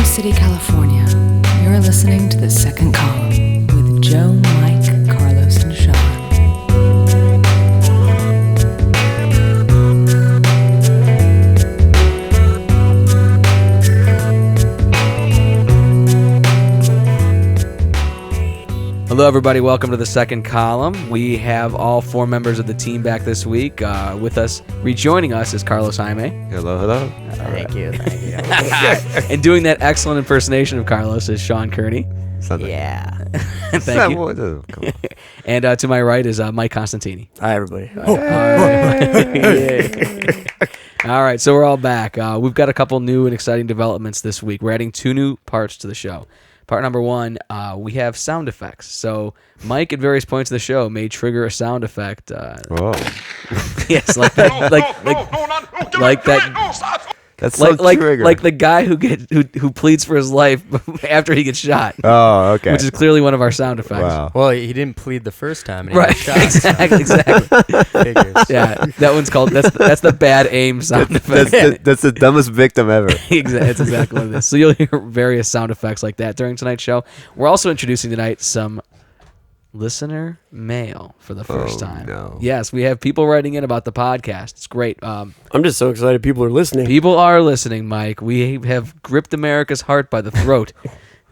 Sacramento City, California. You're listening to The Second Column with Joe, Mike, Carlos, and Sean. Hello, everybody. Welcome to The Second Column. We have all four members of the team back this week. With us, rejoining us is Carlos Jaime. Hello, hello. Thank you. And doing that excellent impersonation of Carlos is Sean Kearney. Something. Yeah. Thank you. Come on. And to my right is Mike Constantini. Hi, everybody. All right, so we're all back. We've got a couple new and exciting developments this week. We're adding two new parts to the show. Part number one, we have sound effects. So Mike, at various points of the show, may trigger a sound effect. Whoa. Yes, like that, like that. That's so trigger. Like the guy who pleads for his life after he gets shot. Oh, okay. Which is clearly one of our sound effects. Wow. Well, he didn't plead the first time. And he Right. got shot, Exactly. Figures. Yeah, that one's called that's the bad aim sound effect. That's the dumbest victim ever. That's exactly what it is. So you'll hear various sound effects like that during tonight's show. We're also introducing tonight some listener mail for the first time. No. Yes, we have people writing in about the podcast. It's great. I'm just so excited people are listening. People are listening, Mike. We have gripped America's heart by the throat,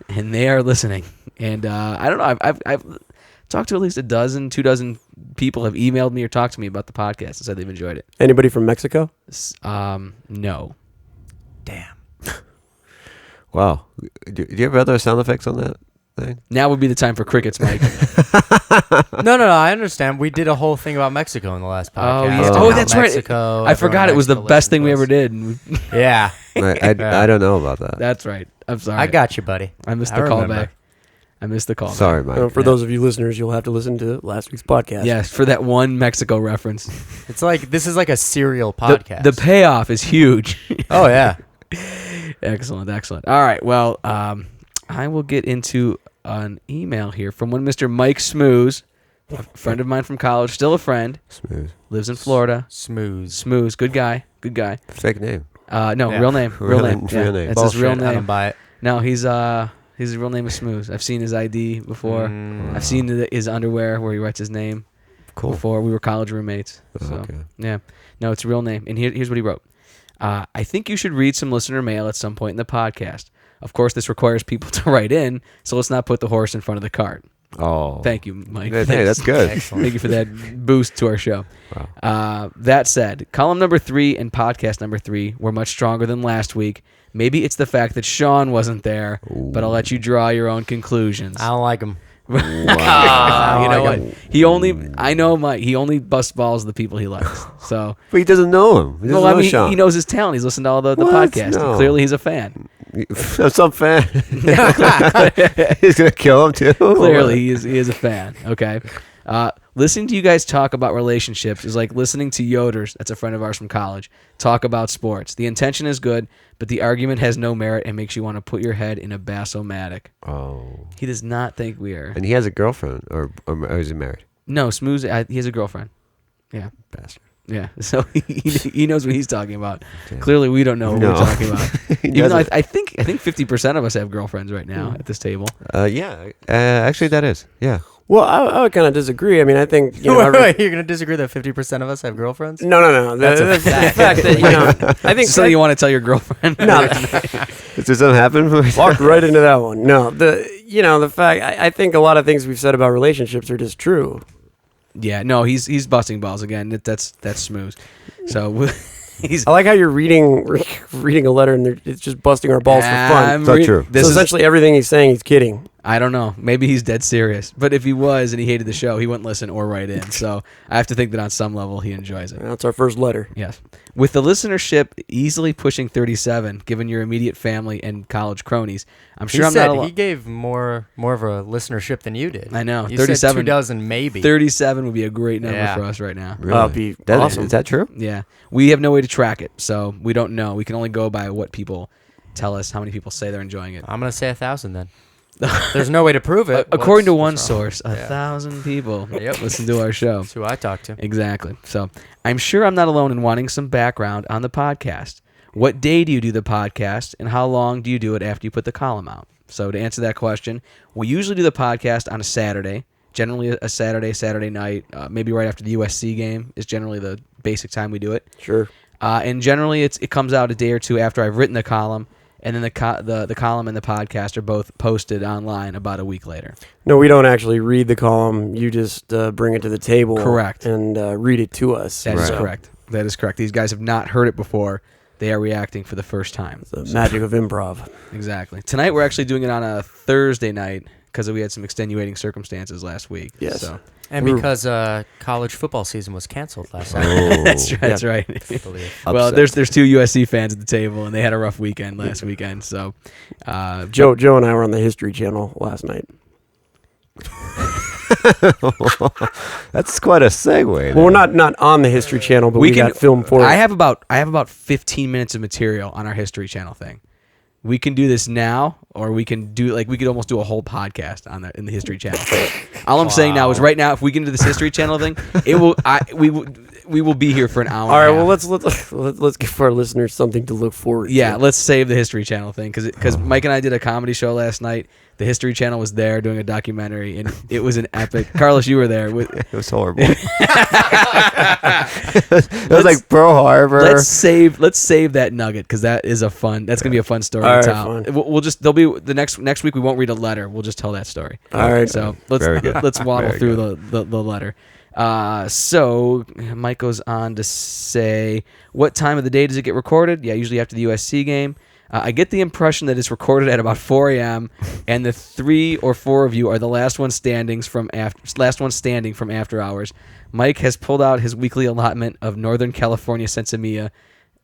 and they are listening. And I don't know. I've talked to at least 2 dozen people have emailed me or talked to me about the podcast and said they've enjoyed it. Anybody from Mexico? No. Damn. Wow. Do you have other sound effects on that thing? Now would be the time for crickets, Mike. No. I understand. We did a whole thing about Mexico in the last podcast. yeah. about Oh, that's right. Mexico. I forgot it was the best thing we ever did. Yeah. I don't know about that. That's right. I'm sorry. I got you, buddy. I missed I the call remember. back. I missed the call. Sorry, Mike. For those of you listeners, you'll have to listen to last week's podcast. Yes, for that one Mexico reference. It's like this is like a serial podcast. The payoff is huge. Oh yeah. Excellent. All right. Well, I will get into an email here from one Mr. Mike Smoose, a friend of mine from college, still a friend. Smooth. Lives in Florida. Smooth. Good guy. Fake name. No, Yeah. real name. Real name. That's Bullshit. his real I don't name. buy it. No, his real name is Smoose. I've seen his ID before. I've seen his underwear where he writes his name. Cool. Before we were college roommates. So, Okay. yeah. No, it's a real name. And here's what he wrote. I think you should read some listener mail at some point in the podcast. Of course, this requires people to write in, so let's not put the horse in front of the cart. Oh. Thank you, Mike. Hey, that's good. Excellent. Thank you for that boost to our show. Wow. That said, column number 3 and podcast number 3 were much stronger than last week. Maybe it's the fact that Sean wasn't there, but I'll let you draw your own conclusions. I don't like him. You know what? I know Mike. He only busts balls the people he likes. So, But he doesn't know him. He doesn't know Sean. he knows his talent. He's listened to all the What? podcasts. No. Clearly, he's a fan. I'm some fan. He's gonna kill him too. Clearly, he is a fan. Okay. Listening to you guys talk about relationships is like listening to Yoders, that's a friend of ours from college, talk about sports. The intention is good, but the argument has no merit and makes you want to put your head in a bass-o-matic. Oh. He does not think we are. And he has a girlfriend, or is he married? No, Smooth, he has a girlfriend. Yeah. Bastard. Yeah, so he knows what he's talking about. Clearly, we don't know what No. we're talking about. He Even though doesn't. I think 50% of us have girlfriends right now at this table. Yeah. Actually, that is. Yeah. Well, I would kind of disagree. I mean, I think Wait, you're gonna disagree that 50% of us have girlfriends? No. The fact that I think So you want to tell your girlfriend? no, Does something happen? walked right into that one. No, the fact I think a lot of things we've said about relationships are just true. Yeah, no, he's busting balls again. That's smooth. So he's. I like how you're reading a letter and it's just busting our balls for fun. It's not true. This So is, essentially everything he's saying, he's kidding. I don't know. Maybe he's dead serious. But if he was and he hated the show, he wouldn't listen or write in. So I have to think that on some level he enjoys it. That's our first letter. Yes. With the listenership easily pushing 37, given your immediate family and college cronies, I'm sure I'm not alone. He gave more of a listenership than you did. I know. You 37. said 2 dozen maybe. 37 would be a great number Yeah. for us right now. Really? That'd be awesome. Is that true? Yeah. We have no way to track it, so we don't know. We can only go by what people tell us, how many people say they're enjoying it. I'm gonna say 1,000 then. There's no way to prove it. According to one What's wrong? source, 1,000 people Yep. listen to our show. That's who I talked to. Exactly. So I'm sure I'm not alone in wanting some background on the podcast. What day do you do the podcast, and how long do you do it after you put the column out? So to answer that question, we usually do the podcast on a Saturday, generally a Saturday night, maybe right after the USC game is generally the basic time we do it. Sure. And generally it comes out a day or two after I've written the column, and then the column and the podcast are both posted online about a week later. No, we don't actually read the column. You just bring it to the table. Correct. And read it to us. That is Right. correct. That is correct. These guys have not heard it before. They are reacting for the first time. The magic of improv. Exactly. Tonight we're actually doing it on a Thursday night because we had some extenuating circumstances last week. Yes. So. And because college football season was canceled last night. Oh. That's right. I believe. Well, Upset. there's two USC fans at the table, and they had a rough weekend last weekend. So, Joe and I were on the History Channel last night. That's quite a segue. Well, we're not on the History Channel, but we got filmed for I it. have about 15 minutes of material on our History Channel thing. We can do this now, or we can do we could almost do a whole podcast on in the History Channel. All I'm saying now is right now, if we get into this History Channel thing, we will be here for an hour. All right, and a well, half. let's give our listeners something to look forward Yeah, to. let's save the History Channel thing because Mike and I did a comedy show last night. The History Channel was there doing a documentary, and it was an epic. Carlos, you were there. It was horrible. It was like Pearl Harbor. Let's save that nugget because that's gonna be a fun story All to right, tell. fine. We'll just there'll be the next week we won't read a letter. We'll just tell that story. All right. So Very good. let's waddle Very through the letter. So Mike goes on to say, what time of the day does it get recorded? Yeah, usually after the USC game. I get the impression that it's recorded at about 4 a.m. and the 3 or 4 of you are the last one standing from after hours. Mike has pulled out his weekly allotment of Northern California Sensimilla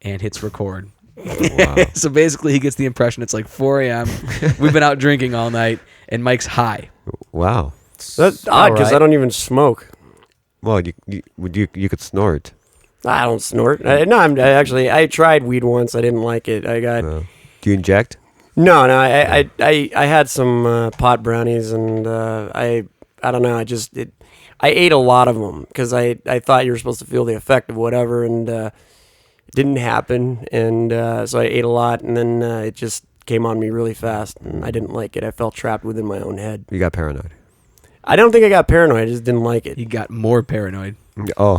and hits record. Wow. So basically, he gets the impression it's like 4 a.m. We've been out drinking all night, and Mike's high. Wow. That's odd because I don't even smoke. Well, you could snort. I don't snort. I tried weed once. I didn't like it. I got Do you inject? no. I had some pot brownies, and I don't know. I ate a lot of them because I thought you were supposed to feel the effect of whatever, and it didn't happen. And so I ate a lot, and then it just came on me really fast, and I didn't like it. I felt trapped within my own head. You got paranoid. I don't think I got paranoid. I just didn't like it. He got more paranoid. Oh.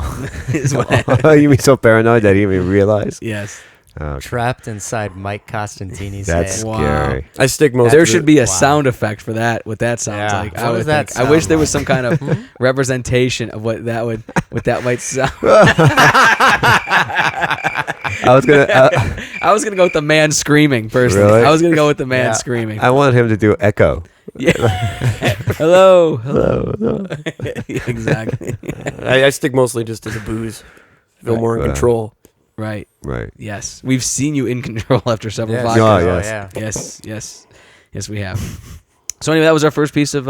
Is what happened. You mean so paranoid that you didn't even realize? Yes. Oh, Trapped inside Mike Costantini's that's head. Wow. scary. I stick most. There of should it. be a Wow. sound effect for that. What that sounds Yeah. like. What I would does that think. I wish sound there was like? some kind of representation of what that might sound. I was gonna. I was gonna go with the man screaming personally. Really? I was gonna go with the man Yeah. screaming. I want him to do echo. Yeah. Hello. Hello. Exactly. I stick mostly just to the booze. Feel Right. more in control. Right. Right. Yes. We've seen you in control after several Yes. vodkas. Oh, yes. yes. Yes, we have. So anyway, that was our first piece of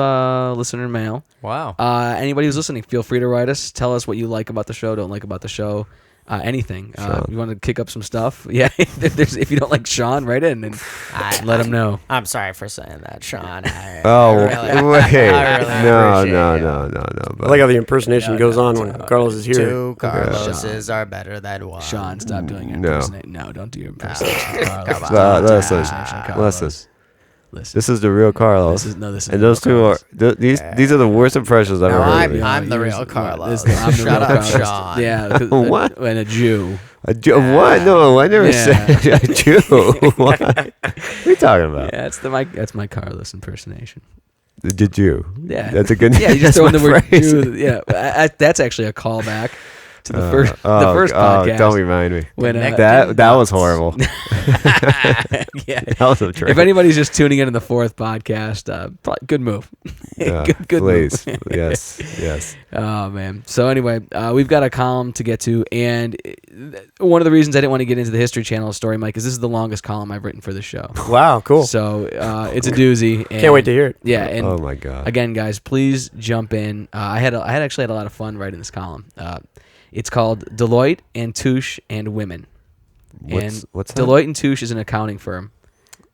listener mail. Wow. Anybody who's listening, feel free to write us. Tell us what you like about the show, don't like about the show, anything. You want to kick up some stuff? Yeah. If you don't like Sean, write in and let him know. I'm sorry for saying that, Sean. Oh, wait. I really No. I But like how the impersonation goes on when Carlos is here. Two Carloses are better than one. Sean, stop doing your No. impersonation. No, don't do your impersonation. Carlos. Come on. listen, Carlos. listen. Listen. This is the real Carlos. This is And those two are these are the worst impressions I've No, ever heard. I'm- of you. I'm the Yours- real Carlos. I'm the Shut real up, Carlos. Sean. Yeah. What? And a Jew. What? No, I never Yeah. said a Jew. What are you talking about? Yeah, that's my Carlos impersonation. The Jew. Yeah. That's a good. Yeah, you that's just throw in my the word phrase. Jew. Yeah, that's actually a callback to the first Oh, podcast. don't remind me. when That was horrible. yeah. That was a trick. If anybody's just tuning in the fourth podcast, good move. good please. move. Yes. Oh man. So anyway, we've got a column to get to, and one of the reasons I didn't want to get into the History Channel story, Mike, is this is the longest column I've written for the show. Wow, cool. So it's a doozy. And, Can't wait to hear it. Yeah. And Oh my God. again, guys, please jump in. I had actually had a lot of fun writing this column. It's called Deloitte and Touche and Women. What's that? Deloitte and Touche is an accounting firm.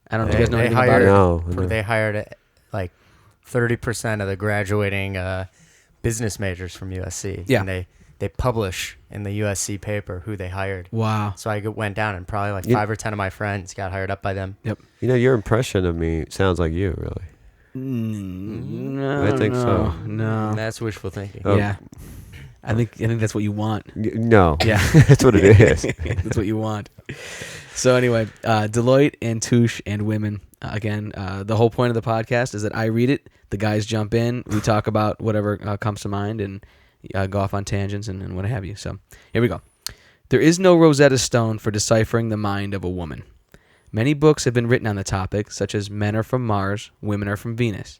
I don't know if you guys know anything about it. No. They hired like 30% of the graduating business majors from USC. Yeah. And they they publish in the USC paper who they hired. Wow. So I went down and probably like You- 5 or 10 of my friends got hired up by them. Yep. Your impression of me sounds like you, really. No, I think so. No. That's wishful thinking. Oh. Yeah. I think that's what you want. No. Yeah. That's what it is. That's what you want. So anyway, Deloitte and Touche and Women. Again, the whole point of the podcast is that I read it, the guys jump in, we talk about whatever comes to mind, and go off on tangents and what have you. So here we go. There is no Rosetta Stone for deciphering the mind of a woman. Many books have been written on the topic, such as Men Are From Mars, Women Are From Venus.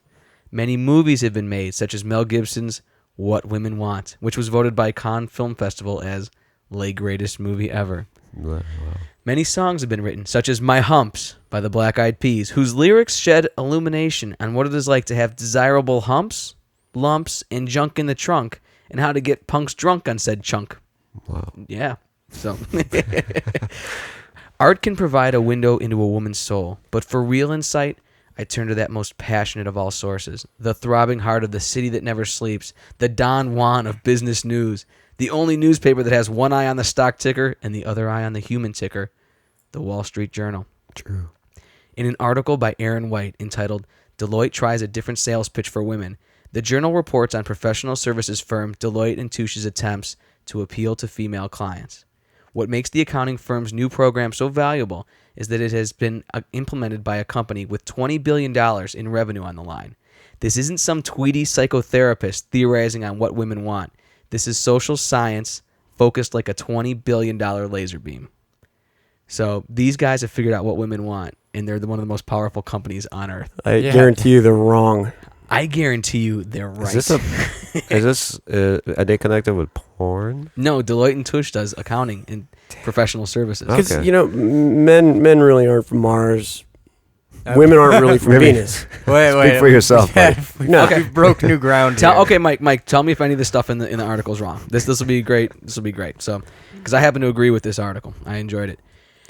Many movies have been made, such as Mel Gibson's What Women Want, which was voted by Cannes Film Festival as the greatest movie ever. Wow. Many songs have been written, such as My Humps by the Black Eyed Peas, whose lyrics shed illumination on what it is like to have desirable humps, lumps, and junk in the trunk, and how to get punks drunk on said chunk. Wow. Yeah. So, art can provide a window into a woman's soul, but for real insight, I turn to that most passionate of all sources, the throbbing heart of the city that never sleeps, the Don Juan of business news, the only newspaper that has one eye on the stock ticker and the other eye on the human ticker, the Wall Street Journal. True. In an article by Aaron White entitled Deloitte Tries a Different Sales Pitch for Women, the journal reports on professional services firm Deloitte and Touche's attempts to appeal to female clients. What makes the accounting firm's new program so valuable is that it has been implemented by a company with $20 billion in revenue on the line. This isn't some tweedy psychotherapist theorizing on what women want. This is social science focused like a $20 billion laser beam. So these guys have figured out what women want, and they're one of the most powerful companies on earth. I guarantee you they're wrong. I guarantee you they're right. Are they connected with porn? No, Deloitte and Touche does accounting and professional services. Okay. Because, men really aren't from Mars. Women aren't really from Venus. Wait. Speak for yourself, Mike. No. We broke new ground here. Okay, Mike, tell me if any of this stuff in the article is wrong. This will be great. This will be great. So, because I happen to agree with this article, I enjoyed it.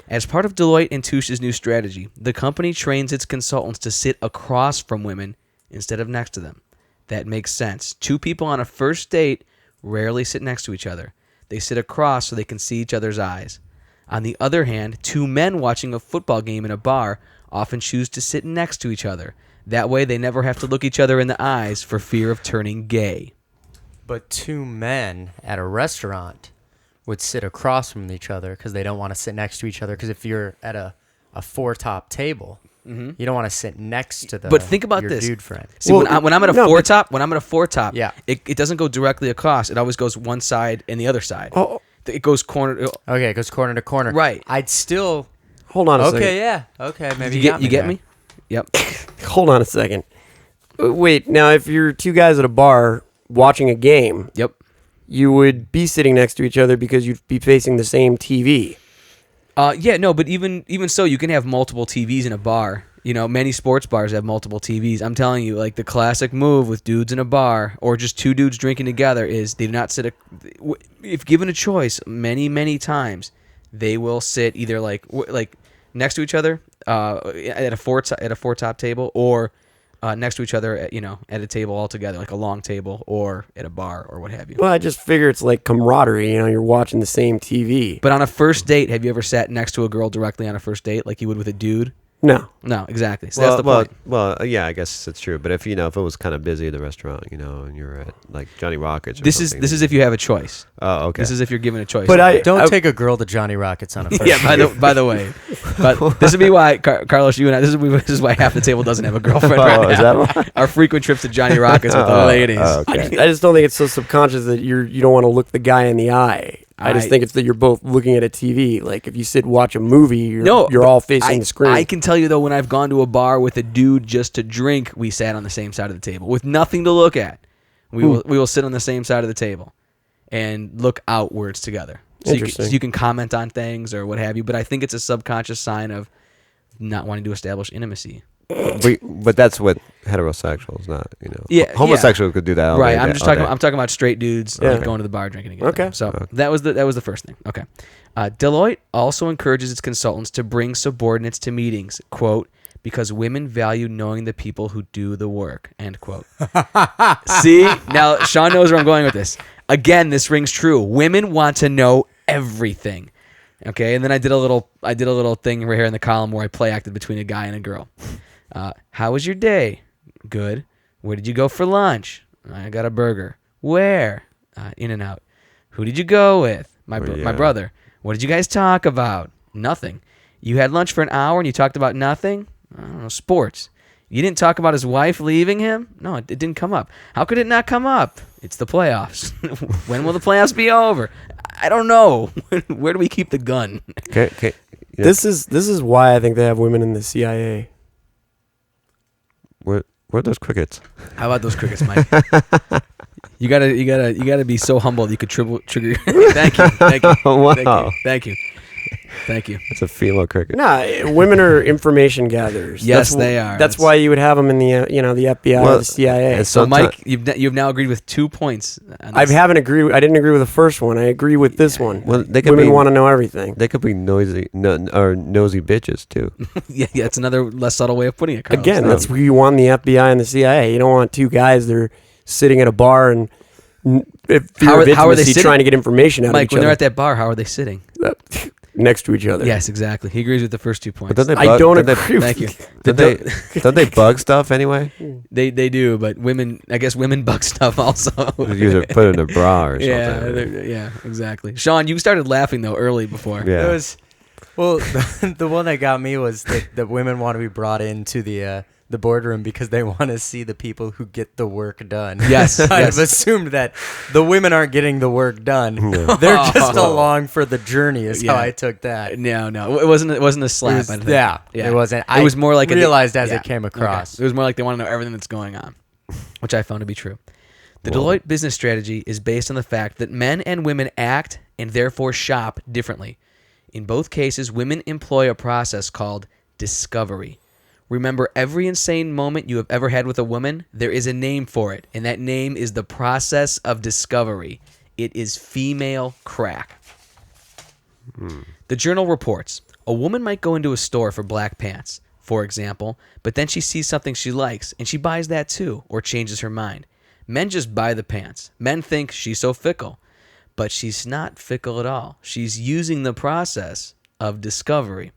As part of Deloitte and Touche's new strategy, the company trains its consultants to sit across from women instead of next to them. That makes sense. Two people on a first date rarely sit next to each other. They sit across so they can see each other's eyes. On the other hand, two men watching a football game in a bar often choose to sit next to each other. That way they never have to look each other in the eyes for fear of turning gay. But two men at a restaurant would sit across from each other because they don't want to sit next to each other. Because if you're at a four-top table, you don't want to sit next to But think about your this. dude friend. See, when I'm at a four top, Yeah. it doesn't go directly across. It always goes one side and the other side. Oh. It goes corner. Okay, it goes corner to corner. Right. I'd still. Hold on a second. Okay, yeah. Okay, maybe You get there. me? Yep. Hold on a second. Wait, now if you're two guys at a bar watching a game, Yep. you would be sitting next to each other because you'd be facing the same TV. Yeah, no, but even so, you can have multiple TVs in a bar. Many sports bars have multiple TVs. I'm telling you, like the classic move with dudes in a bar or just two dudes drinking together is they do not sit. If given a choice, many times, they will sit either like next to each other at a four top table or next to each other at a table all together, like a long table or at a bar or what have you. Well, I just figure it's like camaraderie. You're watching the same TV. But on a first date, have you ever sat next to a girl directly on a first date like you would with a dude? No. No, exactly. So that's the point. Yeah, I guess it's true. But if it was kind of busy at the restaurant, and you're at like Johnny Rockets, or This something, is if you have a choice. Oh, okay. This is if you're given a choice. But Don't take a girl to Johnny Rockets on a first yeah. By the way, but this would be why Carlos, you and I. This is why half the table doesn't have a girlfriend. Right is now. that why? Our frequent trips to Johnny Rockets with the ladies. Okay. I just don't think it's so subconscious that you don't want to look the guy in the eye. I just think it's that you're both looking at a TV. Like if you sit and watch a movie, you're all facing the screen. I can tell you though, when I've gone to a bar with a dude just to drink, we sat on the same side of the table with nothing to look at. We will sit on the same side of the table and look outwards together. So Interesting. you can comment on things or what have you. But I think it's a subconscious sign of not wanting to establish intimacy. But that's what heterosexuals, not Yeah, homosexuals could do that. All Right. day, I'm just all talking. day. I'm talking about straight dudes Yeah. going to the bar drinking together. Okay. So that was the first thing. Okay. Deloitte also encourages its consultants to bring subordinates to meetings. Quote, because women value knowing the people who do the work. End quote. See, now Sean knows where I'm going with this. Again, this rings true. Women want to know everything. Okay, and then I did a little thing right here in the column where I play acted between a guy and a girl. How was your day? Good. Where did you go for lunch? I got a burger. Where? In-N-Out. Who did you go with? My brother. What did you guys talk about? Nothing. You had lunch for an hour and you talked about nothing? I don't know, sports. You didn't talk about his wife leaving him? No, it didn't come up. How could it not come up? It's the playoffs. When will the playoffs be over? I don't know. Where do we keep the gun? Okay. Yeah. This is why I think they have women in the CIA. Where are those crickets? How about those crickets, Mike? You gotta be so humble. You could trigger. Thank you. Wow. Thank you. It's a female cricket. Nah, women are information gatherers. Yes, they are. That's why you would have them in the the FBI or the CIA. Sometimes- So, Mike, you've now agreed with 2 points. I didn't agree with the first one. I agree with this one. Well, they could Women be- want to know everything. They could be nosy bitches too. yeah, it's another less subtle way of putting it. Carlos. Again, that's where you want the FBI and the CIA. You don't want two guys that are sitting at a bar and How are they sitting? trying to get information out Mike, of each when they're other. at that bar, how are they sitting? Next to each other. Yes, exactly. He agrees with the first 2 points. But I don't agree. Thank you. Don't they bug stuff anyway? They do, but women, I guess women bug stuff also. Usually put it in a bra or something. Yeah, exactly. Sean, you started laughing though early before. Yeah. It was, well, the one that got me was that women want to be brought into the boardroom because they want to see the people who get the work done. Yes, I've yes. assumed that the women aren't getting the work done. Yeah. They're just along for the journey is how Yeah. I took that. No, it wasn't a slap. It was- I think. yeah, it wasn't. It was more like realized as yeah, it came okay. across. It was more like they want to know everything that's going on, which I found to be true. The Deloitte business strategy is based on the fact that men and women act and therefore shop differently. In both cases, women employ a process called discovery. Remember, every insane moment you have ever had with a woman, there is a name for it, and that name is the process of discovery. It is female crack. The journal reports, a woman might go into a store for black pants, for example, but then she sees something she likes, and she buys that too, or changes her mind. Men just buy the pants. Men think she's so fickle, but she's not fickle at all. She's using the process of discovery.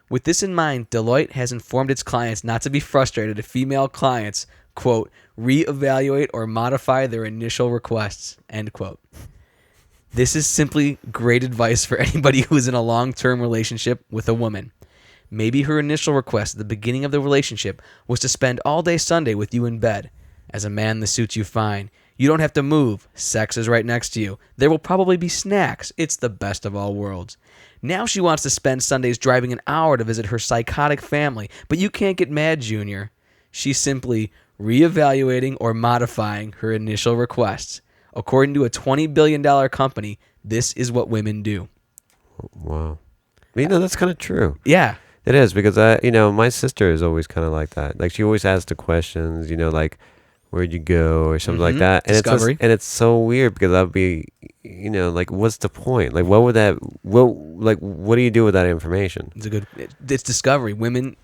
With this in mind, Deloitte has informed its clients not to be frustrated if female clients, quote, reevaluate or modify their initial requests, end quote. This is simply great advice for anybody who is in a long-term relationship with a woman. Maybe her initial request at the beginning of the relationship was to spend all day Sunday with you in bed. As a man, this suits you fine. You don't have to move. Sex is right next to you. There will probably be snacks. It's the best of all worlds. Now she wants to spend Sundays driving an hour to visit her psychotic family, but you can't get mad, Junior. She's simply reevaluating or modifying her initial requests. According to a $20 billion company, this is what women do. Wow. That's kind of true. Yeah. It is, because my sister is always kind of like that. Like, she always asks the questions, like, where'd you go or something like that. And Discovery. It's so weird, because I'd be, like, what's the point? Like, what do you do with that information? It's discovery. Women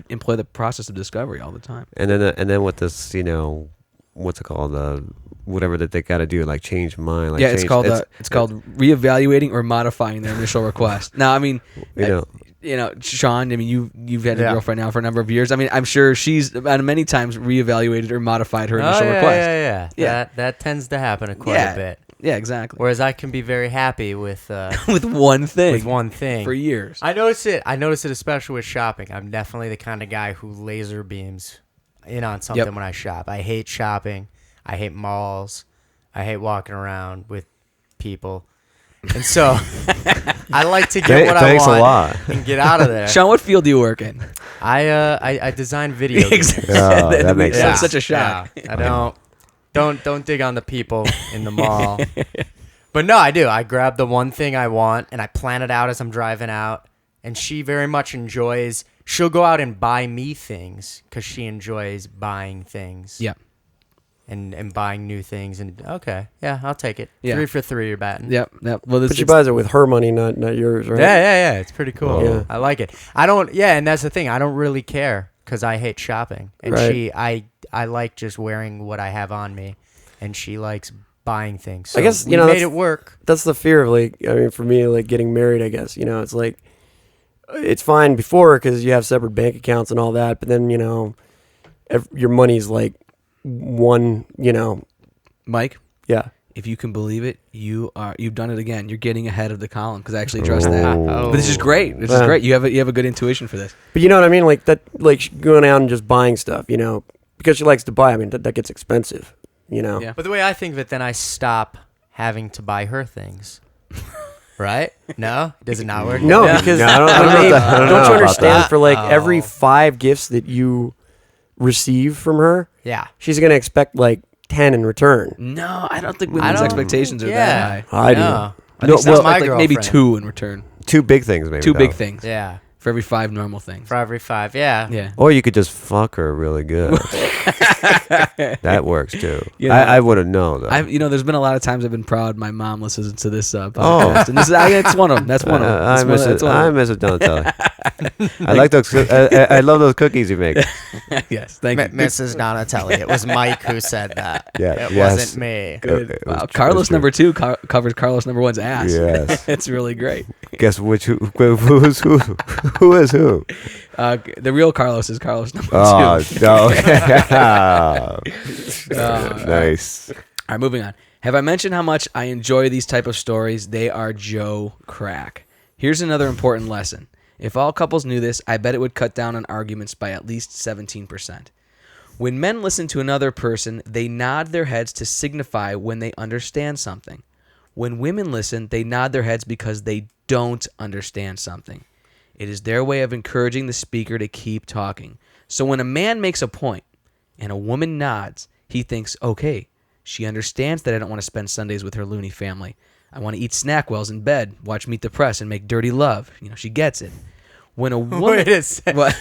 employ the process of discovery all the time. And then with this, what's it called? Whatever that they got to do, like change mind. Like Yeah, change, it's called reevaluating or modifying their initial request. Now, I mean, Sean, I mean, you've had a girlfriend now for a number of years. I mean, I'm sure she's many times reevaluated or modified her initial request. Yeah. That tends to happen quite a bit. Yeah, exactly. Whereas I can be very happy with with one thing. with one thing for years. I notice it especially with shopping. I'm definitely the kind of guy who laser beams in on something when I shop. I hate shopping. I hate malls. I hate walking around with people. And so I like to get what I Thanks want a lot. and get out of there. Sean, what field do you work in? I design video games. Exactly. Oh, that makes That's sense. such a shock. Yeah. I don't dig on the people in the mall. But no, I do. I grab the one thing I want and I plan it out as I'm driving out. And she very much enjoys. She'll go out and buy me things because she enjoys buying things. Yeah. And buying new things. And okay, yeah, I'll take it. Yeah. 3 for 3, you're batting. Yep. Well, But she buys it with her money, not yours, right? Yeah. It's pretty cool. Oh. Yeah. I like it. I don't. Yeah, and that's the thing. I don't really care because I hate shopping, and Right. I like just wearing what I have on me, and she likes buying things. So I guess, we made it work. That's the fear of, like, I mean, for me, like, getting married, I guess, it's like, it's fine before because you have separate bank accounts and all that, but then, your money's like one, Mike, yeah. if you can believe it, you've done it again. You're getting ahead of the column because I actually addressed that. Oh. But this is great. This is Yeah. great. You have a good intuition for this. But you know what I mean? Like that, like going out and just buying stuff, because she likes to buy. I mean, that gets expensive, Yeah. But the way I think of it, then I stop having to buy her things. Right? No? Does it not work? No, Yeah. because No, I don't know don't know you about understand? that. For like Oh. every 5 gifts that you receive from her, Yeah. she's gonna expect like 10 in return. No, I don't think I women's don't- expectations are yeah. that high. I do. No. I No, think some well, my expect like maybe girlfriend. 2 in return. 2 big things, maybe. 2 big though. things Yeah. for every 5 normal things. For every 5. Yeah. Yeah. Or you could just fuck her really good. That works too. You know, I wouldn't know though. There's been a lot of times I've been proud my mom listens to this podcast, and this is it's one of them. That's one of them. I miss it. That's one I of miss it, Donatelli. I like those. I love those cookies you make. them. Yes, thank you. Mrs. Donatelli. It was Mike who said that. Yeah, It yes. wasn't me. Good. It Wow. was Carlos true. number 2 covers Carlos number 1's ass. Yes. It's really great. Guess who's who? Who is who? The real Carlos is Carlos number 2. Oh no! Uh, Nice. All right, moving on. Have I mentioned how much I enjoy these type of stories? They are Joe crack. Here's another important lesson. If all couples knew this, I bet it would cut down on arguments by at least 17%. When men listen to another person, they nod their heads to signify when they understand something. When women listen, they nod their heads because they don't understand something. It is their way of encouraging the speaker to keep talking. So when a man makes a point and a woman nods, he thinks, okay, she understands that I don't want to spend Sundays with her loony family. I want to eat Snackwells in bed, watch Meet the Press, and make dirty love. She gets it. When a woman, Wait a second. What?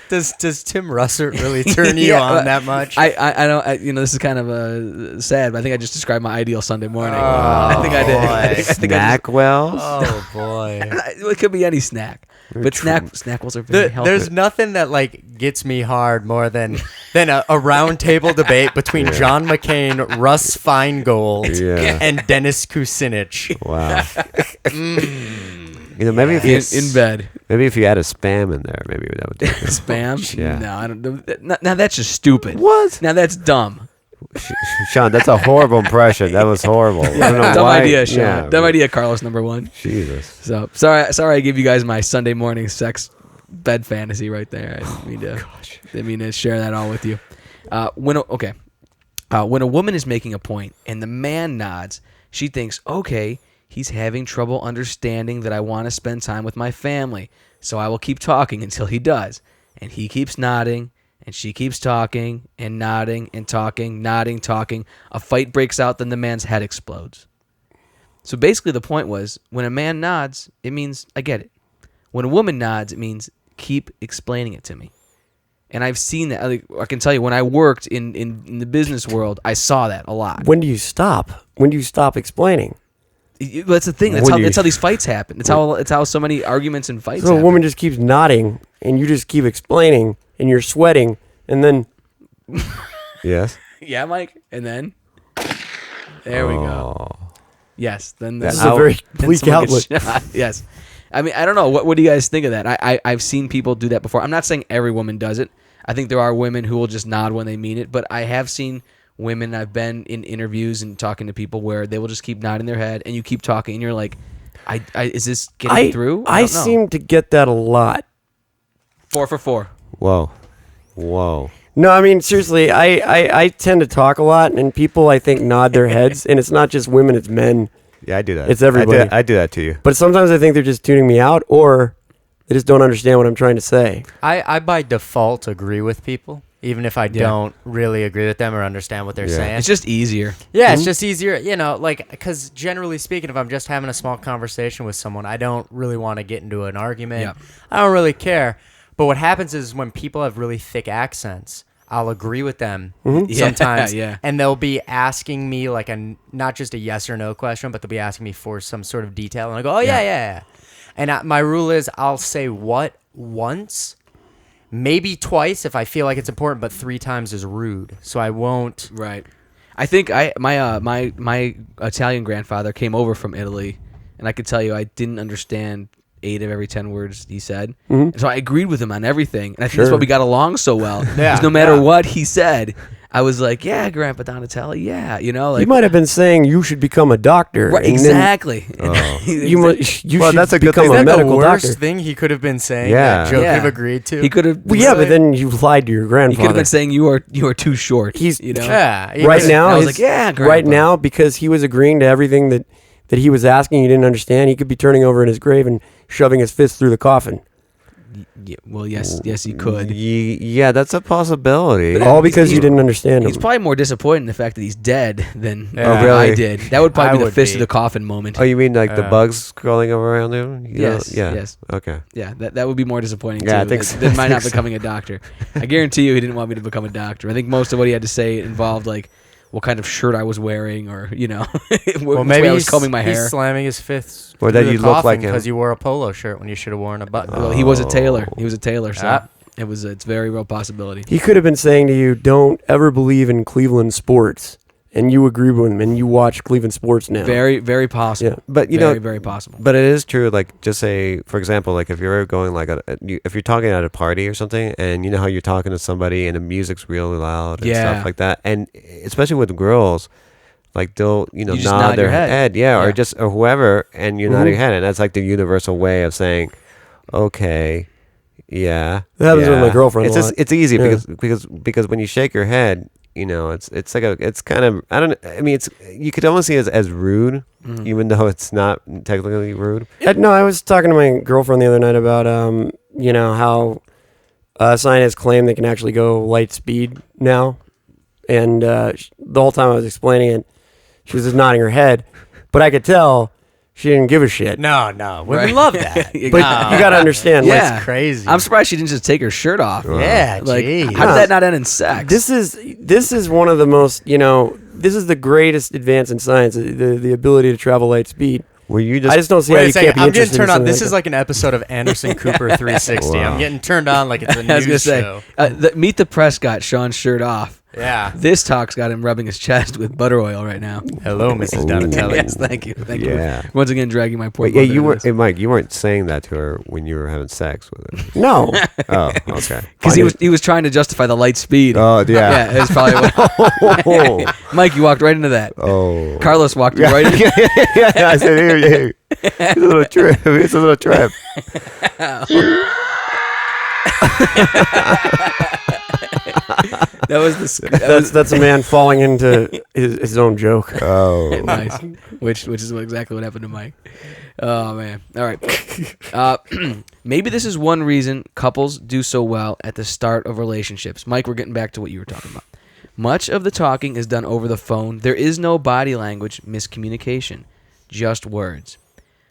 Does Tim Russert really turn you Yeah, on that much? I don't. This is kind of sad, but I think I just described my ideal Sunday morning. Oh, I think I did. boy. I think I Snack wells. Oh boy. it could be any snack, but Snackwells are very healthy. There's nothing that like gets me hard more than a round table debate between John McCain, Russ Feingold, Yeah. and Dennis Kucinich. Wow. Maybe if you in bed. maybe if you add a spam in there, maybe that would do it. Spam? Yeah. No, I don't. Now that's just stupid. What? Now that's dumb. Sean, that's a horrible impression. That was horrible. I don't know Dumb why. idea, Sean. Yeah, Dumb idea, Carlos number 1. Jesus. So sorry I gave you guys my Sunday morning sex bed fantasy right there. I didn't mean to share that all with you. When a woman is making a point and the man nods, she thinks, okay, he's having trouble understanding that I want to spend time with my family, so I will keep talking until he does. And he keeps nodding, and she keeps talking and nodding and talking, nodding, talking. A fight breaks out, then the man's head explodes. So basically the point was, when a man nods, it means I get it. When a woman nods, it means keep explaining it to me. And I've seen that. I can tell you, when I worked in the business world, I saw that a lot. When do you stop? When do you stop explaining? That's the thing. That's When how you- that's how these fights happen. It's how so many arguments and fights So a happen. woman just keeps nodding, and you just keep explaining, and you're sweating, and then Yes. Yeah, Mike. And then there we go. Oh. Yes. Then this this is a very bleak someone gets outlook. shot. Yes. I mean, I don't know. What do you guys think of that? I've seen people do that before. I'm not saying every woman does it. I think there are women who will just nod when they mean it, but I have seen women. I've been in interviews and talking to people where they will just keep nodding their head, and you keep talking, and you're like, is this getting through? I don't know. seem to get that a lot. 4 for 4. Whoa. No, I mean, seriously, I tend to talk a lot, and people, I think, nod their heads, and it's not just women, it's men. Yeah, I do that. It's everybody. I do that to you. But sometimes I think they're just tuning me out, or they just don't understand what I'm trying to say. I by default agree with people, even if I don't really agree with them or understand what they're Yeah. saying. It's just easier. Yeah, it's just easier, because generally speaking, if I'm just having a small conversation with someone, I don't really want to get into an argument. Yeah. I don't really care. But what happens is when people have really thick accents, I'll agree with them sometimes. Yeah. And they'll be asking me like not just a yes or no question, but they'll be asking me for some sort of detail. And I go, oh, yeah. And my rule is I'll say what once, maybe twice if I feel like it's important, but 3 times is rude. So I won't. Right. I think my Italian grandfather came over from Italy, and I could tell you I didn't understand 8 of every 10 words he said. And so I agreed with him on everything, and I think that's why we got along so well. Because no matter what he said, I was like, "Yeah, Grandpa Donatelli, yeah," you know. Like, you might have been saying you should become a doctor. right, exactly. You should that's a good become thing. a the medical worst doctor. thing he could have been saying Yeah. that Joe could Yeah. have agreed to. He could have. Well, yeah, but then you lied to your he grandfather. could have been saying you are too short. He's- you know. Yeah. he right could've- now, I was his- like, "Yeah, right Grandpa." now, because he was agreeing to everything that he was asking, he didn't understand. He could be turning over in his grave and shoving his fist through the coffin. Yeah, well, yes, he could. Yeah, that's a possibility. All because he's- you didn't understand him. He's probably more disappointed in the fact that he's dead than Yeah. Oh, really? I did. That would probably I be the would fist be. of the coffin moment. Oh, you mean like the bugs crawling around him? Yes, Yeah. yes. Okay. Yeah, that would be more disappointing Yeah, I too. think than so. mine I not think so. becoming a doctor. I guarantee you he didn't want me to become a doctor. I think most of what he had to say involved like what kind of shirt I was wearing, or Well, which maybe way I was he's, combing my hair. he's slamming his fists. Or through that the you look like coffin him. because you wore a polo shirt when you should have worn a button. Well, he was a tailor. He was a tailor, so Ah. it's a very real possibility. He could have been saying to you, "Don't ever believe in Cleveland sports," and you agree with him, and you watch Cleveland sports now. Very, very possible. Yeah. But you very, know, very possible. but it is true. Like, just say, for example, like if you're going like if you're talking at a party or something, and you know how you're talking to somebody and the music's really loud and Yeah. stuff like that, and especially with girls, like they'll You just nod nod their your head. yeah, Yeah. or just or whoever, and you nod your head, and that's like the universal way of saying, okay, yeah. That happens with yeah. my girlfriend It's a just lot. it's easy Yeah. because when you shake your head, you know, it's like it's kind of I mean it's you could almost see it as rude, even though it's not technically rude. No, I was talking to my girlfriend the other night about how scientists claim they can actually go light speed now, and the whole time I was explaining it, she was just nodding her head, but I could tell she didn't give a shit. No, women Right. love that. But you got to understand, Yeah. That's crazy. I'm surprised she didn't just take her shirt off. Yeah, Like, geez. how did that not end in sex? this is one of the most, this is the greatest advance in science, the ability to travel light speed. Were you just I just don't see how Wait a you second. can't be I'm getting interested turned in on. something This like is like an episode of Anderson Cooper 360. Wow. I'm getting turned on like it's a I was gonna news say, show. Meet the Press got Sean's shirt off. Yeah. This talk's got him rubbing his chest with butter oil right now. Hello, Mrs. Donatelli. Yes, thank you. Yeah. you. Once again, dragging my poor. Wait, yeah, mother you into were this. hey, Mike. You weren't saying that to her when you were having sex with her. No. Oh, okay. Because he was trying to justify the light speed. Oh, yeah, yeah. it's probably what. Mike, you walked right into that. Oh. Carlos walked right into. yeah. I said, here. It's a little trip. It's a little trip. That was the. That's a man falling into his own joke. Oh. Nice. Which is exactly what happened to Mike. Oh man. All right. Maybe this is one reason couples do so well at the start of relationships. Mike, we're getting back to what you were talking about. Much of the talking is done over the phone. There is no body language miscommunication, just words.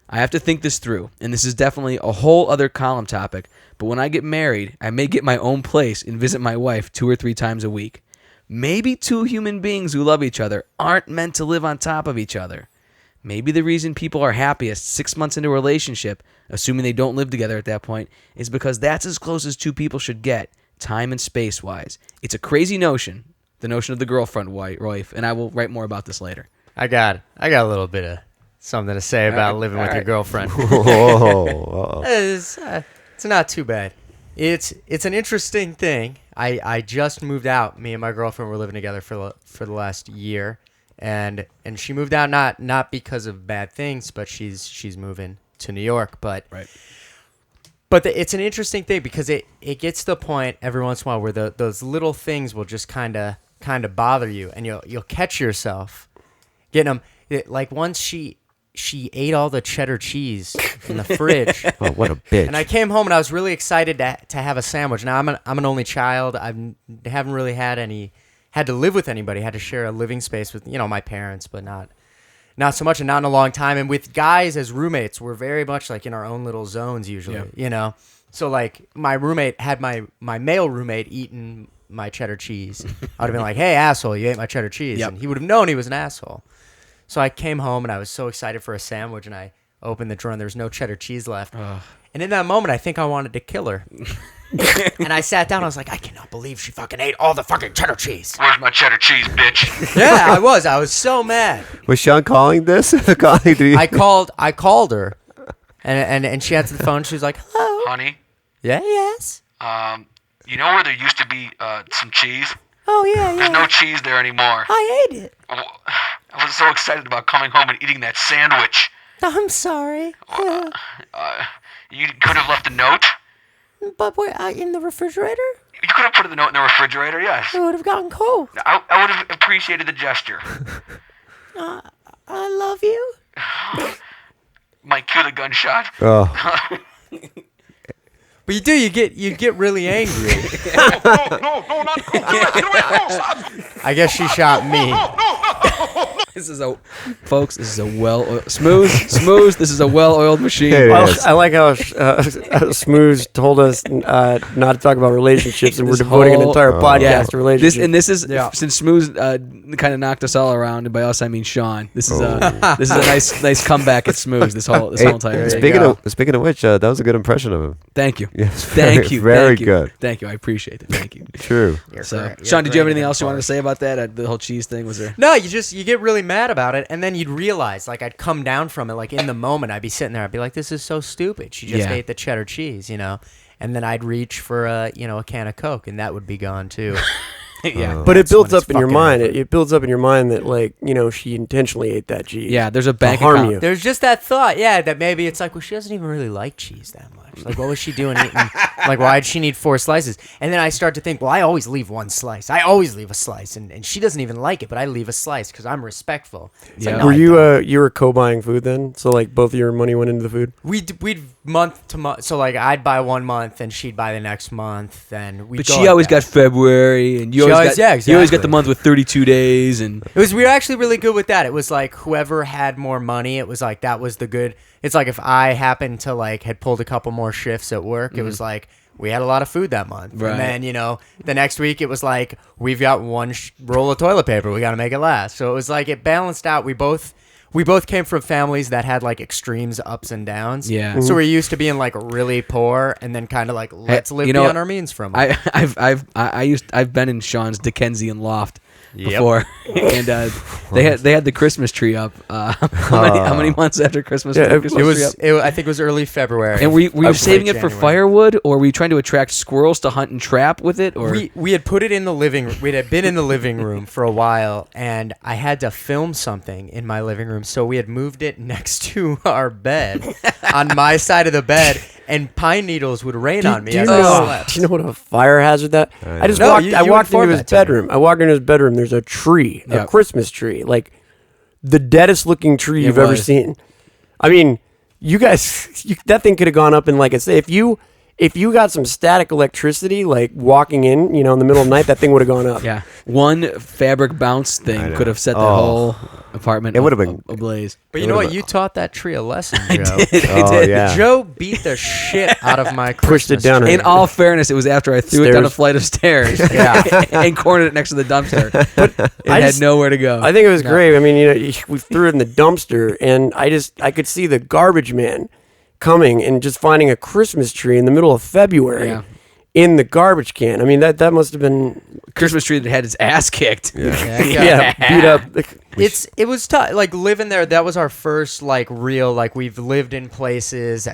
I have to think this through, and this is definitely a whole other column topic, but when I get married, I may get my own place and visit my wife 2 or 3 times a week. Maybe two human beings who love each other aren't meant to live on top of each other. Maybe the reason people are happiest 6 months into a relationship, assuming they don't live together at that point, is because that's as close as two people should get, time and space-wise. It's a crazy notion, the notion of the girlfriend wife, and I will write more about this later. I got a little bit of something to say about living with your girlfriend. Oh. It's not too bad. It's an interesting thing. I just moved out. Me and my girlfriend were living together for the last year, and she moved out not because of bad things, but she's moving to New York. But Right. But it's an interesting thing because it gets to the point every once in a while where those little things will just kind of bother you, and you'll catch yourself getting them. Like once she ate all the cheddar cheese in the fridge. Oh, what a bitch. And I came home and I was really excited to have a sandwich. Now I'm an only child. I haven't really had to live with anybody. Had to share a living space with my parents, but not so much, and not in a long time. And with guys as roommates, we're very much like in our own little zones usually. Yeah. So like my roommate had my male roommate eating my cheddar cheese. I'd have been like, "Hey asshole, you ate my cheddar cheese," Yep. and he would have known he was an asshole. So I came home and I was so excited for a sandwich, and I opened the drawer and there was no cheddar cheese left. And in that moment, I think I wanted to kill her. And I sat down. I was like, I cannot believe she fucking ate all the fucking cheddar cheese. Where's my cheddar cheese, bitch? Yeah, I was. I was so mad. Was Sean calling this? I called her, and she answered the phone. She was like, hello. Honey, Yeah, yes. you know where there used to be some cheese? Oh, yeah, There's no cheese there anymore. I ate it. Oh, I was so excited about coming home and eating that sandwich. I'm sorry. You could have left a note. But wait, in the refrigerator? You could have put the note in the refrigerator, yes. It would have gotten cold. I would have appreciated the gesture. I love you. Might cue the gunshot. Oh, But you do. You get really angry. No, not cool. Do it, no, stop. I guess she shot me. This is a smooth. This is a well-oiled machine. It Well, is. I like how Smoose told us not to talk about relationships, and we're This devoting an whole- entire podcast Yeah, to relationships. this is Yeah. since Smooth kind of knocked us all around, and by us I mean Sean. This is a nice comeback at Smooth. This whole Hey, entire thing. speaking of which, that was a good impression of him. Thank you. Yes, Thank you. very thank you. good. Thank you. I appreciate it. Thank you. True. So, Sean, did you have anything else you wanted to say about that? The whole cheese thing was there? No, you get really mad about it, and then you'd realize, like, I'd come down from it, like, in the moment, I'd be sitting there, I'd be like, this is so stupid. She just Yeah. ate the cheddar cheese, and then I'd reach for a can of Coke, and that would be gone too. Yeah. But it That's builds when it's up in your fucking mind. over. It builds up in your mind that, like, she intentionally ate that cheese. Yeah, there's a bank harm account. you. There's just that thought, that maybe it's like, well, she doesn't even really like cheese that much. Like, what was she doing eating? Like, why'd she need 4 slices? And then I start to think, well, I always leave 1 slice. I always leave a slice, and she doesn't even like it, but I leave a slice because I'm respectful. It's like, Yeah. no, Were I you don't. you were co-buying food then? So like both of your money went into the food. We'd month to month. So like I'd buy 1 month and she'd buy the next month. And we. But she always got February, and you She always always- got yeah, you always got exactly. the month with 32 days, and We were actually really good with that. It was like whoever had more money, it was like that was the good. It's like if I happened to like had pulled a couple more shifts at work, it was like we had a lot of food that month. Right. And then the next week it was like we've got 1 roll of toilet paper. We got to make it last. So it was like it balanced out. We both came from families that had like extremes, ups and downs. Yeah. So we're used to being like really poor and then kind of like let's live beyond our means from it. I've been in Sean's Dickensian loft before, and they had the Christmas tree up. How many months after Christmas? Yeah, was the it Christmas tree up? I think it was early February. And were you Late saving it for January. firewood, or were you trying to attract squirrels to hunt and trap with it? Or We had put it in the living room. We had been in the living room for a while, and I had to film something in my living room. So we had moved it next to our bed on my side of the bed, and pine needles would rain on me Do you as know? I slept. Do you know what a fire hazard that? I just No, walked. you I walked into informed his that to me. bedroom. I walked into his bedroom. There's a tree, a Yep. Christmas tree, like the deadest looking tree you've ever was. seen. I mean, you guys, that thing could have gone up in like if you got some static electricity, like walking in, in the middle of the night, that thing would have gone up. yeah, one fabric bounce thing know. could have set the Oh. whole apartment. It would have been- ablaze. But you know what? You taught that tree a lesson, Joe. Oh yeah. Joe beat the shit out of my Pushed it Christmas down. tree. In all fairness, it was after I threw it down a Stairs. flight of stairs, and cornered it next to the dumpster. But it I had just- nowhere to go. I think it was great. I mean, we threw it in the dumpster, and I could see the garbage man coming and just finding a Christmas tree in the middle of February Yeah. in the garbage can. I mean, that must have been Christmas tree that had its ass kicked. yeah, beat up. It was tough. Like living there, that was our first like real like we've lived in places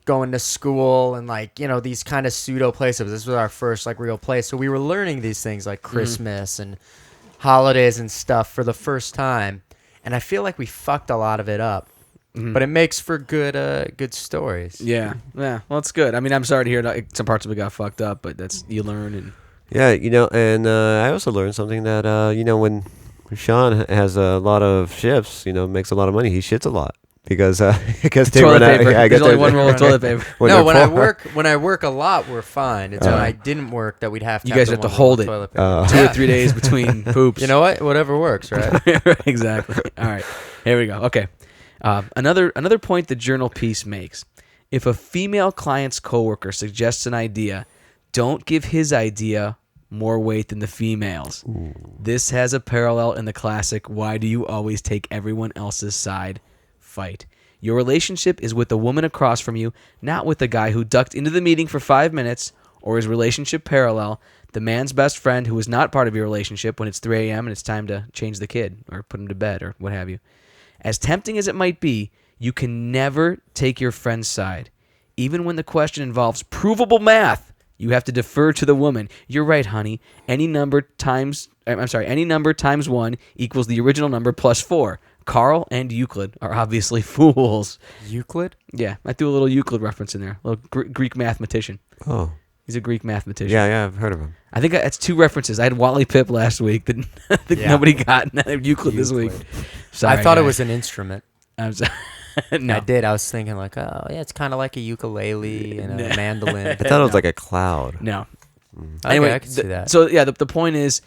going to school and like these kind of pseudo places. This was our first like real place, so we were learning these things like Christmas and holidays and stuff for the first time. And I feel like we fucked a lot of it up, but it makes for good stories. Yeah. Well, it's good. I mean, I'm sorry to hear that some parts of it got fucked up, but that's you learn and. Yeah, and I also learned something that when Sean has a lot of shifts, makes a lot of money, he shits a lot because I guess they Toilet run out. paper. Yeah, I guess There's only they- one roll of toilet paper. No, when they're when I work a lot, we're fine. It's when I didn't work that we'd have to. You guys the have to one hold roll of it. toilet paper. 2 or 3 days between poops. You know what? Whatever works, right? Exactly. All right. Here we go. Okay. Another point the journal piece makes. If a female client's coworker suggests an idea, don't give his idea more weight than the female's. This has a parallel in the classic "Why do you always take everyone else's side?" fight. Your relationship is with the woman across from you, not with the guy who ducked into the meeting for 5 minutes, Or is relationship parallel the man's best friend who is not part of your relationship when it's 3 a.m. and it's time to change the kid or put him to bed or what have you? As tempting as it might be, you can never take your friend's side. Even when the question involves provable math, you have to defer to the woman. You're right, honey. Any number times 1 equals the original number plus 4. Carl and Euclid are obviously fools. Euclid? Yeah, I threw a little Euclid reference in there. A little Greek mathematician. Oh. He's a Greek mathematician. Yeah, I've heard of him. I think that's 2 references. I had Wally Pipp last week that nobody got, and I have Euclid this week. Sorry, I thought it guys. was an instrument. I'm sorry. No. I did. I was thinking like, oh yeah, it's kind of like a ukulele and a mandolin. I thought it was like a cloud. No. Okay, Anyway, I can see that. So yeah, the point is,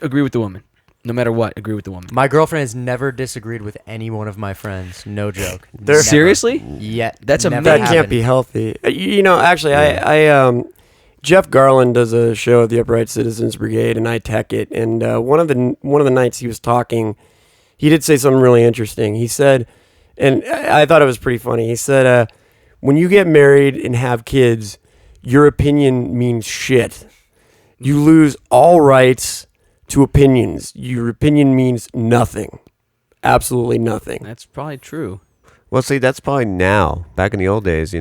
agree with the woman. No matter what, agree with the woman. My girlfriend has never disagreed with any one of my friends. No joke. They're- Never. Seriously? Yet. That's never amazing. That can't happened. be healthy. Actually, I Jeff Garland does a show at the Upright Citizens Brigade, and I tech it. And one of the nights he was talking, he did say something really interesting. He said, and I thought it was pretty funny. He said, when you get married and have kids, your opinion means shit. You lose all rights to opinions. Your opinion means nothing. Absolutely nothing. That's probably true. Well, see, that's probably now. Back in the old days,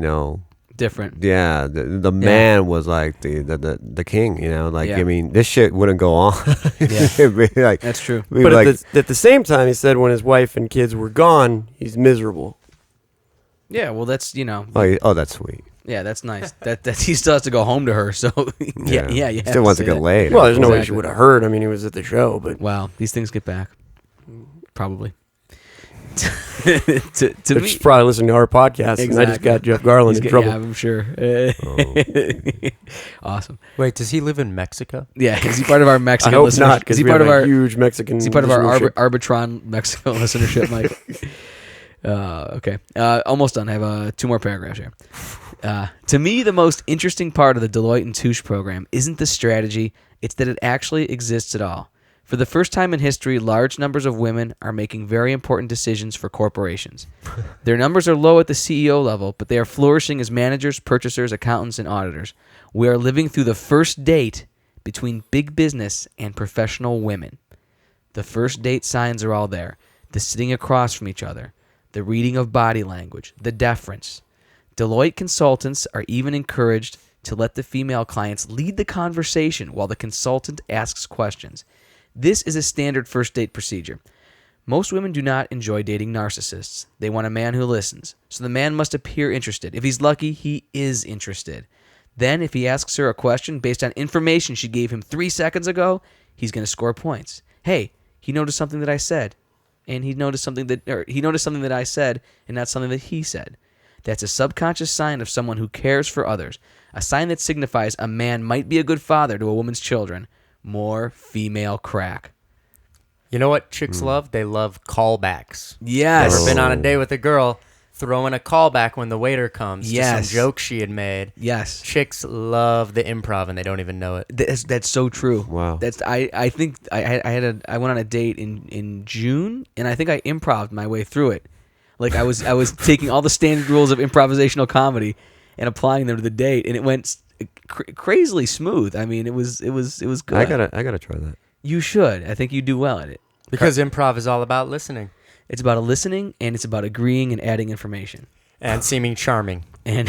Different. yeah, the man was like the king, Like, Yeah. I mean, this shit wouldn't go on. Yeah. It'd be like, That's true. we'd But be like, at the same time, he said when his wife and kids were gone, he's miserable. Yeah, well, that's oh, that's sweet. yeah, that's nice. that he still has to go home to her. So yeah. You have Still wants to say get that. laid. Well, there's no way she Exactly. would have heard. I mean, he was at the show, but Wow, these things get back. Probably. to they're me, just probably listening to our podcast, and I just Exactly. got Jeff Garland in trouble. Yeah, I'm sure. Awesome. Wait, does he live in Mexico? Yeah, is he part of our I Mexican hope listenership? not, Is because he we part have of a our? huge Mexican. Is he part of our listenership. Arbitron Mexico listenership, Mike? Okay. Almost done. I have 2 more paragraphs here. To me, the most interesting part of the Deloitte and Touche program isn't the strategy, it's that it actually exists at all. For the first time in history, large numbers of women are making very important decisions for corporations. Their numbers are low at the CEO level, but they are flourishing as managers, purchasers, accountants, and auditors. We are living through the first date between big business and professional women. The first date signs are all there. The sitting across from each other, the reading of body language, the deference. Deloitte consultants are even encouraged to let the female clients lead the conversation while the consultant asks questions. This is a standard first date procedure. Most women do not enjoy dating narcissists. They want a man who listens. So the man must appear interested. If he's lucky, he is interested. Then, if he asks her a question based on information she gave him 3 seconds ago, he's going to score points. Hey, he noticed something that I said, and he noticed something that I said, and not something that he said. That's a subconscious sign of someone who cares for others, a sign that signifies a man might be a good father to a woman's children. More female crack. You know what chicks love? They love callbacks. Yes. Ever been on a date with a girl, throw in a callback when the waiter comes to Yes. some joke she had made. Yes. Chicks love the improv and they don't even know it. That's so true. Wow. I think I went on a date in June, and I think I improv'd my way through it. Like I was taking all the standard rules of improvisational comedy and applying them to the date, and it went crazily smooth. I mean, it was good. I gotta try that. You should. I think you do well at it. Because improv is all about listening It's about listening, and it's about agreeing and adding information, and seeming charming. and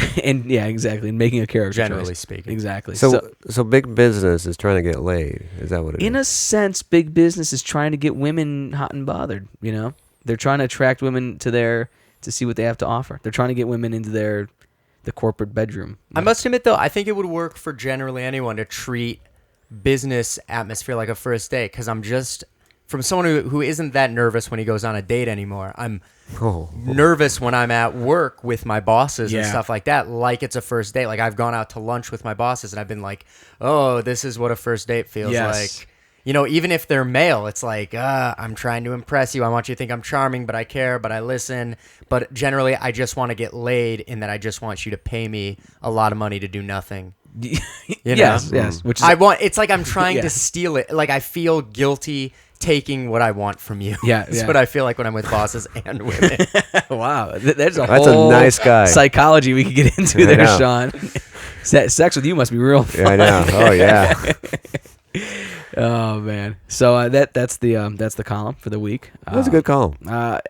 yeah, exactly, and making a character Generally choice. speaking. Exactly. So big business is trying to get laid. Is that what it is? In a sense, big business is trying to get women hot and bothered. They're trying to attract women to see what they have to offer. They're trying to get women into the corporate bedroom. I must admit, though, I think it would work for generally anyone to treat business atmosphere like a first date, because I'm just, from someone who isn't that nervous when he goes on a date anymore, I'm nervous when I'm at work with my bosses and Yeah. stuff like that, like it's a first date. Like, I've gone out to lunch with my bosses, and I've been like, oh, this is what a first date feels Yes. like. Even if they're male, it's like, I'm trying to impress you. I want you to think I'm charming, but I care, but I listen. But generally, I just want to get laid in that I just want you to pay me a lot of money to do nothing. Yes. Which is It's like I'm trying Yeah. to steal it. Like, I feel guilty taking what I want from you. Yeah, That's yeah. what I feel like when I'm with bosses and women. Wow, that's a That's a whole nice guy. psychology we could get into I there, know. Sean. Sex with you must be real fun. Yeah, I know. Oh yeah. Oh man. So that's the column for the week. That was a good call. I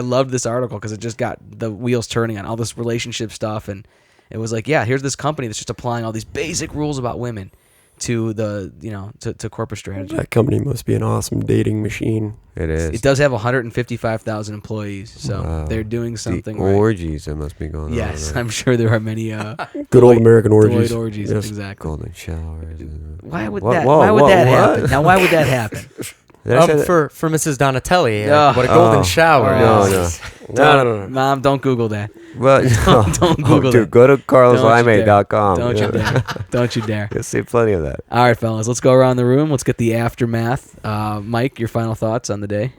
loved this article because it just got the wheels turning on all this relationship stuff, and it was like, yeah, here's this company that's just applying all these basic rules about women to the to corporate strategy. That company must be an awesome dating machine. It is. It does have 155,000 employees, so Wow. they're doing something the right. orgies that must be going on. Yes, over there. I'm sure there are many Good old American orgies. Deloitte orgies. Yes. Exactly. Golden showers. Why would What- that? whoa, why would whoa, that what? happen? Now, why would that happen? Did I say that? For Mrs. Donatelli, Oh. what a golden Oh. shower. No, is. no. Mom, don't Google that. Well, Don't Google dude, that. go to Don't you dare. carloslimate.com. Don't you dare. Don't you dare. You'll see plenty of that. All right, fellas, let's go around the room. Let's get the aftermath. Mike, your final thoughts on the day?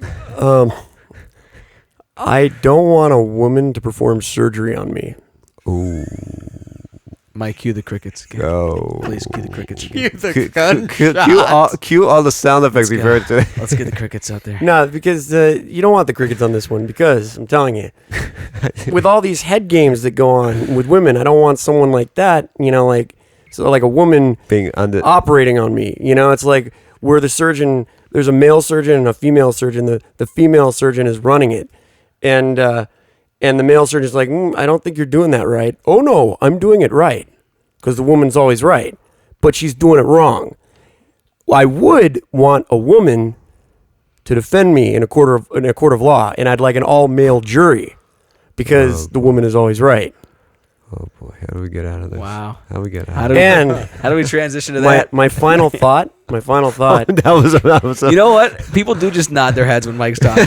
I don't want a woman to perform surgery on me. Ooh, Mike, cue the crickets. Again. go. Please cue the crickets. Cue Again. the Cue all the sound effects we've heard today. Let's get the crickets out there. No, because you don't want the crickets on this one. Because I'm telling you, with all these head games that go on with women, I don't want someone like that. Like a woman Being under. operating on me. It's like where the surgeon, there's a male surgeon and a female surgeon. The female surgeon is running it, and the male surgeon's like, I don't think you're doing that right. Oh no, I'm doing it right, because the woman's always right, but she's doing it wrong. I would want a woman to defend me in a court of law, and I'd like an all male jury, because the woman is always right. Oh boy, how do we get out of this? Wow. How do we get out? How of do this? we, how do we transition to My that? my final thought. My final thought. that was You know what? People do just nod their heads when Mike's talking.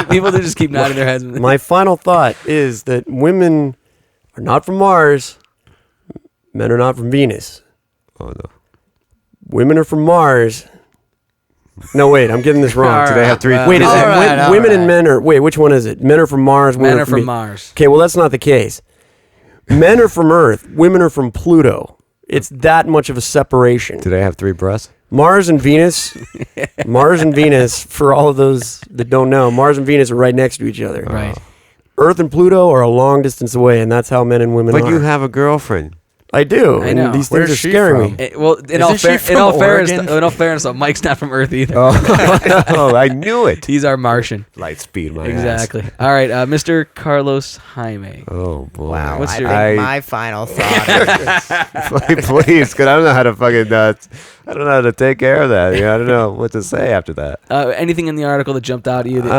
People do just keep nodding their heads. My final thought is that women are not from Mars. Men are not from Venus. Oh no. Women are from Mars. No, wait, I'm getting this wrong. All Do they have three? right, Wait, is all it right, all women right. and men are? Wait, which one is it? Men are from Mars. Men women are from Venus. Mars. Okay, well that's not the case. Men are from Earth. Women are from Pluto. It's that much of a separation. Do they have three breasts? Mars and Venus. Mars and Venus. For all of those that don't know, Mars and Venus are right next to each other. Right. Earth and Pluto are a long distance away, and that's how men and women But are. you have a girlfriend. I do. I know. And these Where's things are she scaring from? me. Well, in all, Isn't she in all from fairness, Oregon? though, Mike's not from Earth either. Oh, I knew it. He's our Martian. Light speed, my Exactly. All right, Mr. Carlos Jaime. Oh boy. Wow. What's I your- think my final thought is Please, because I don't know how to fucking. I don't know how to take care of that. I don't know what to say after that. Anything in the article that jumped out at you that you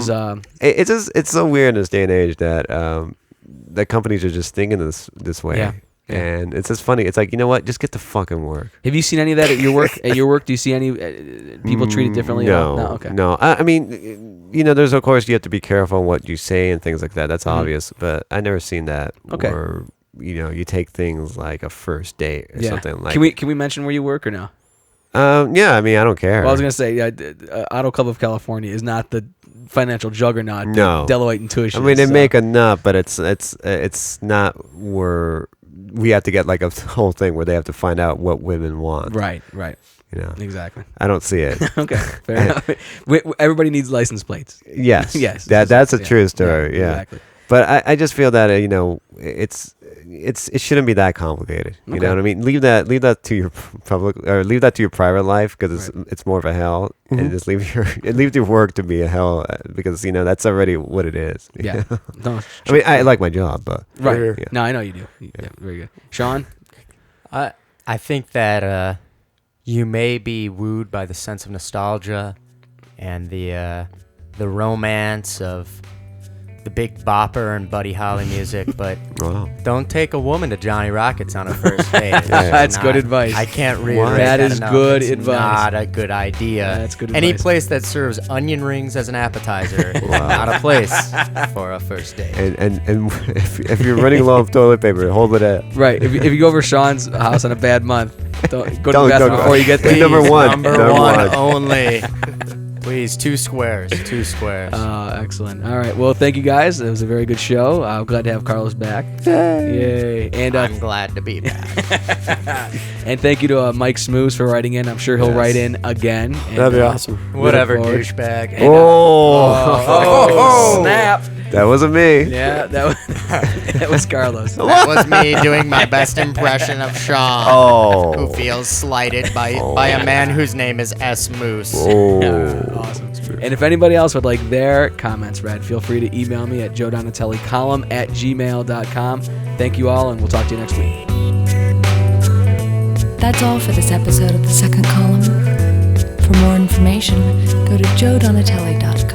thought was? It's so weird in this day and age that that companies are just thinking this way. Yeah. And it's just funny. It's like, you know what? Just get to fucking work. Have you seen any of that at your work? At your work, do you see any people treated differently? No. No. Okay. No. I mean, there's of course you have to be careful on what you say and things like that. That's obvious. But I never seen that. Okay. Where you take things like a first date or something like. Can we mention where you work or no? Yeah. I mean, I don't care. Well, I was gonna say, Auto Club of California is not the financial juggernaut. No. that Deloitte and Touche. I mean, they is, so- make enough, but it's not where we have to get like a whole thing where they have to find out what women want. Right. Exactly. I don't see it. Okay, fair enough. Everybody needs license plates. Yes. Yes. That's a Yeah. true story. Yeah. Exactly. But I just feel that it shouldn't be that complicated. You Okay. know what I mean? Leave that to your public or leave that to your private life because it's more of a hell, and just leave your work to be a hell because that's already what it is. you Yeah. know? No, I mean, I like my job, but right. Yeah. No, I know you do. Yeah, very good. Sean? I think that you may be wooed by the sense of nostalgia and the romance of the Big Bopper and Buddy Holly music, but Wow. don't take a woman to Johnny Rockets on a first date. It's That's not- good advice. I can't reiterate That that is enough. good It's advice. Not a good idea. That's good Any advice. place that serves onion rings as an appetizer is not a place for a first date. And if you're running low on toilet paper, hold it at. Right. If you go over Sean's house on a bad month, don't go to Don't- the bathroom don't- before you get there. Number one. Number Number one one. only. Please, 2 squares. 2 squares. Excellent. All right. Well, thank you guys. It was a very good show. I'm glad to have Carlos back. Yay. And I'm glad to be back. and thank you to Mike Smoose for writing in. I'm sure he'll write in again. And, That'd be awesome. Whatever, forward. douchebag. Oh, Snap. that wasn't me. Yeah, that was Carlos. That was me doing my best impression of Sean, who feels slighted by a man whose name is S. Moose. Awesome. And if anybody else would like their comments read, feel free to email me at joedonatellicolumn@gmail.com. Thank you all, and we'll talk to you next week. That's all for this episode of The Second Column. For more information, go to joedonatelli.com.